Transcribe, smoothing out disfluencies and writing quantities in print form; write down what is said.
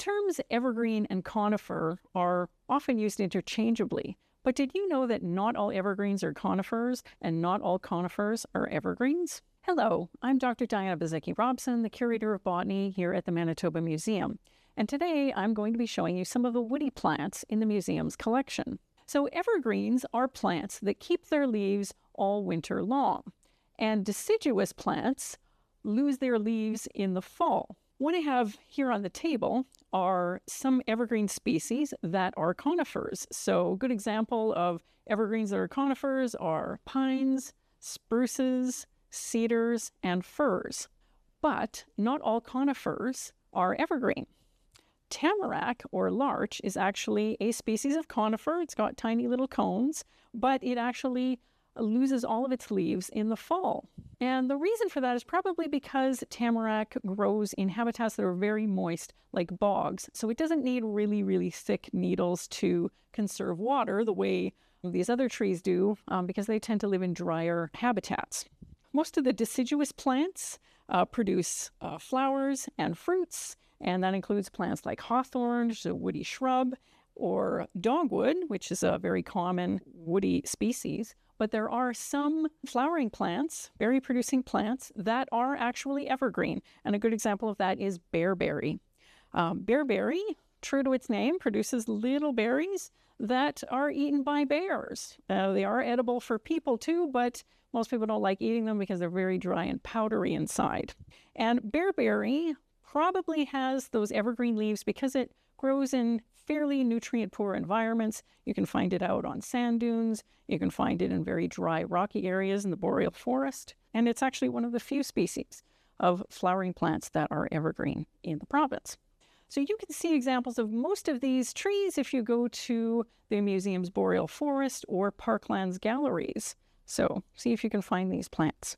terms evergreen and conifer are often used interchangeably, but did you know that not all evergreens are conifers and not all conifers are evergreens? Hello, I'm Dr. Diana Bizecki Robson, the Curator of Botany here at the Manitoba Museum, and today I'm going to be showing you some of the woody plants in the museum's collection. So evergreens are plants that keep their leaves all winter long, and deciduous plants lose their leaves in the fall. What I have here on the table are some evergreen species that are conifers. So a good example of evergreens that are conifers are pines, spruces, cedars, and firs. But not all conifers are evergreen. Tamarack or larch is actually a species of conifer. It's got tiny little cones, but it actually loses all of its leaves in the fall. And the reason for that is probably because tamarack grows in habitats that are very moist, like bogs. So it doesn't need really, really thick needles to conserve water the way these other trees do, because they tend to live in drier habitats. Most of the deciduous plants produce flowers and fruits, and that includes plants like hawthorn, which is a woody shrub, or dogwood, which is a very common woody species. But there are some flowering plants, berry-producing plants, that are actually evergreen. And a good example of that is bearberry. Bearberry, true to its name, produces little berries that are eaten by bears. They are edible for people too, but most people don't like eating them because they're very dry and powdery inside. And bearberry probably has those evergreen leaves because it grows in fairly nutrient-poor environments. You can find it out on sand dunes. You can find it in very dry, rocky areas in the boreal forest. And it's actually one of the few species of flowering plants that are evergreen in the province. So you can see examples of most of these trees if you go to the museum's boreal forest or parklands galleries. So see if you can find these plants.